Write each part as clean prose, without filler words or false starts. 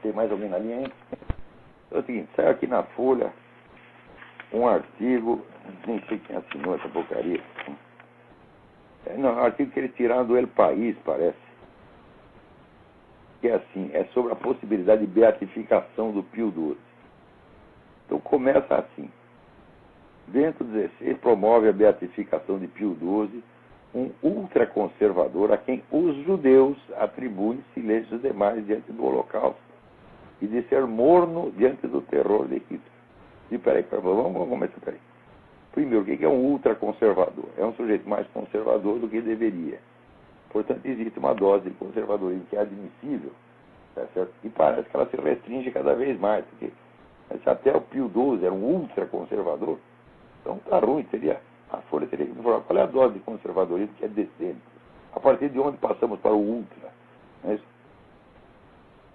Tem mais alguém na linha aí? É o seguinte, saiu aqui na Folha um artigo, nem sei quem assinou essa porcaria. Não, um artigo que eles tiraram do El País, parece. Que é assim, é sobre a possibilidade de beatificação do Pio XII. Então começa assim. Bento XVI promove a beatificação de Pio XII, um ultraconservador a quem os judeus atribuem silêncios demais diante do Holocausto e de ser morno diante do terror de Hitler. E peraí, vamos começar, peraí. Primeiro, o que é um ultraconservador? É um sujeito mais conservador do que deveria. Portanto, existe uma dose de conservadorismo que é admissível, tá certo? E parece que ela se restringe cada vez mais, porque se até o Pio XII era um ultraconservador, então tá ruim, a Folha teria que informar qual é a dose de conservadorismo que é decente. A partir de onde passamos para o ultra. Não é isso?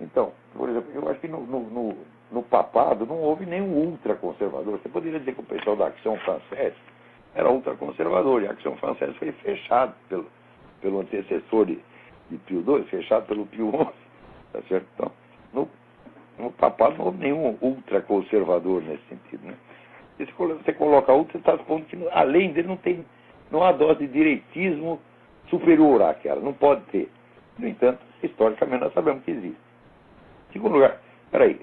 Então, por exemplo, eu acho que no papado não houve nenhum ultraconservador. Você poderia dizer que o pessoal da Action Française era ultraconservador, e a Action Française foi fechado pelo antecessor de Pio XII, fechado pelo Pio XI. Tá certo? Então, no papado não houve nenhum ultraconservador nesse sentido, né? E se você coloca ultra, você está supondo que além dele não há dose de direitismo superior àquela, não pode ter. No entanto, historicamente nós sabemos que existe. Em segundo lugar, peraí,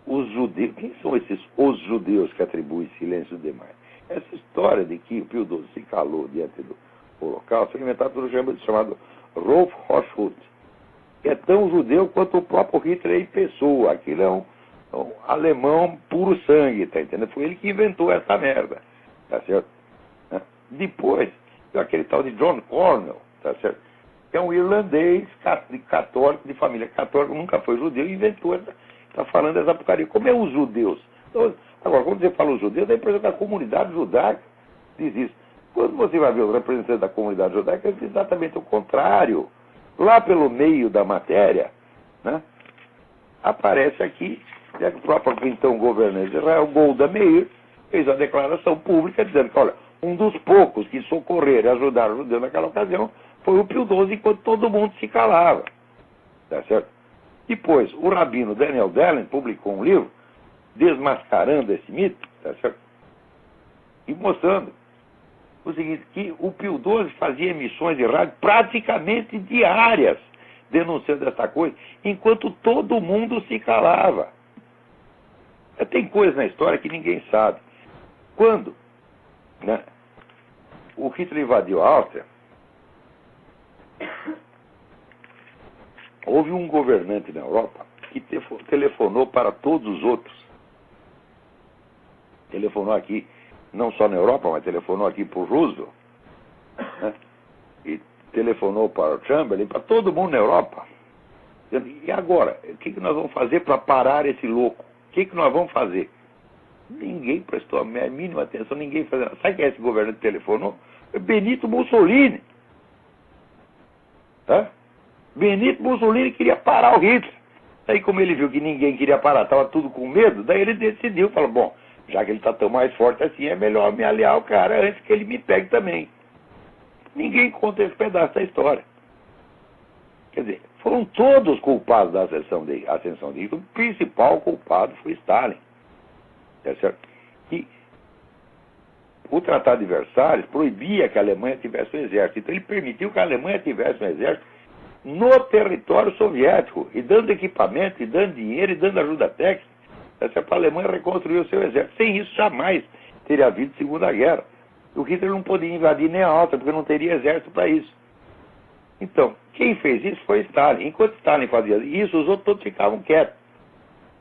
os judeus, quem são os judeus que atribuem silêncio demais? Essa história de que o Pio XII se calou diante do Holocausto foi inventada por um chamado Rolf Hochhuth, que é tão judeu quanto o próprio Hitler em pessoa. Aquilo é um alemão puro sangue, tá entendendo? Foi ele que inventou essa merda, tá certo? Depois, aquele tal de John Cornell, tá certo? Que é um irlandês católico, de família católica, nunca foi judeu, e inventou está falando essa porcaria. Como é os judeus? Então, agora, quando você fala os judeus, dá a impressão que a comunidade judaica diz isso. Quando você vai ver os representantes da comunidade judaica, é exatamente o contrário. Lá pelo meio da matéria, né, aparece aqui, o próprio então governante de Israel, Golda Meir, fez a declaração pública dizendo que, olha, um dos poucos que socorreram e ajudaram os judeus naquela ocasião foi o Pio XII, enquanto todo mundo se calava. Tá certo? Depois, o rabino Daniel Dellen publicou um livro desmascarando esse mito, tá certo? E mostrando o seguinte, que o Pio XII fazia emissões de rádio praticamente diárias, denunciando essa coisa, enquanto todo mundo se calava. Tem coisas na história que ninguém sabe. Quando, né, o Hitler invadiu a Áustria, houve um governante na Europa que telefonou para todos os outros. Telefonou aqui, não só na Europa, mas telefonou aqui para o Roosevelt, né? E telefonou para o Chamberlain, para todo mundo na Europa. E agora, o que nós vamos fazer para parar esse louco? O que nós vamos fazer? Ninguém prestou a mínima atenção, ninguém fazia nada. Sabe quem é esse governante que telefonou? Benito Mussolini. Tá? Benito Mussolini queria parar o Hitler. Aí, como ele viu que ninguém queria parar, estava tudo com medo, daí ele decidiu, falou, bom, já que ele está tão mais forte assim, é melhor me aliar ao cara antes que ele me pegue também. Ninguém conta esse pedaço da história. Quer dizer, foram todos culpados da ascensão de Hitler. O principal culpado foi Stalin. Tá certo? E o Tratado de Versalhes proibia que a Alemanha tivesse um exército. Então ele permitiu que a Alemanha tivesse um exército no território soviético, e dando equipamento, e dando dinheiro, e dando ajuda técnica, para a Alemanha reconstruir o seu exército. Sem isso, jamais teria havido Segunda Guerra. O Hitler não podia invadir nem a Áustria, porque não teria exército para isso. Então, quem fez isso foi Stalin. Enquanto Stalin fazia isso, os outros todos ficavam quietos.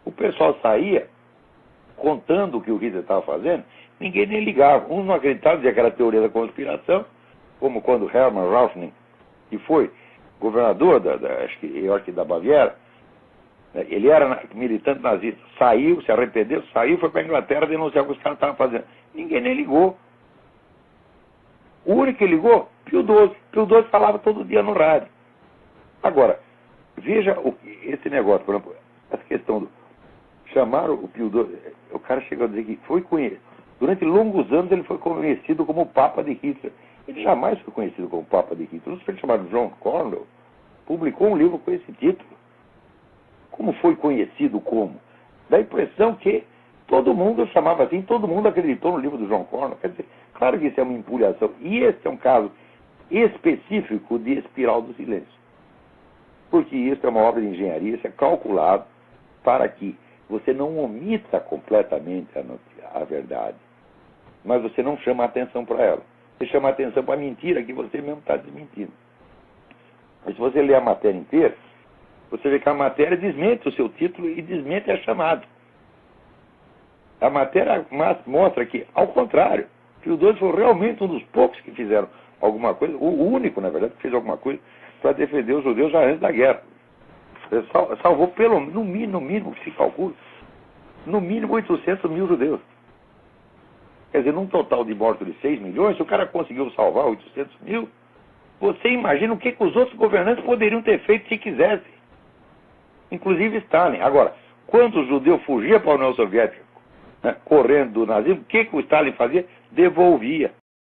O pessoal saía contando o que o Hitler estava fazendo, ninguém nem ligava. Uns não acreditavam, dizia que era teoria da conspiração, como quando Hermann Rauschning, que foi governador acho que da Baviera, ele era militante nazista, saiu, se arrependeu, saiu, foi para a Inglaterra denunciar o que os caras estavam fazendo. Ninguém nem ligou. O único que ligou, Pio XII. Pio XII falava todo dia no rádio. Agora, veja esse negócio, por exemplo, essa questão do... Chamaram o Pio XII, o cara chegou a dizer que foi conhecido. Durante longos anos ele foi conhecido como o Papa de Hitler. Ele jamais foi conhecido como Papa de Hitler. Um sujeito chamado John Cornell publicou um livro com esse título. Como como foi conhecido como? Dá a impressão que todo mundo chamava assim, todo mundo acreditou no livro do John Cornwell. Quer dizer, claro que isso é uma empulhação. E esse é um caso específico de espiral do silêncio. Porque isso é uma obra de engenharia, isso é calculado para que você não omita completamente a verdade, mas você não chama a atenção para ela. Você chama a atenção para a mentira que você mesmo está desmentindo. Mas se você ler a matéria inteira, você vê que a matéria desmente o seu título e desmente a chamada. A matéria mostra que, ao contrário, Pio XII foi realmente um dos poucos que fizeram alguma coisa, o único, na verdade, que fez alguma coisa para defender os judeus já antes da guerra. Salvou, no mínimo, que se calcula, no mínimo 800 mil judeus. Quer dizer, num total de mortos de 6 milhões, se o cara conseguiu salvar 800 mil, você imagina o que os outros governantes poderiam ter feito se quisessem. Inclusive Stalin. Agora, quando o judeu fugia para a União Soviética, né, correndo do nazismo, o que o Stalin fazia? Devolvia.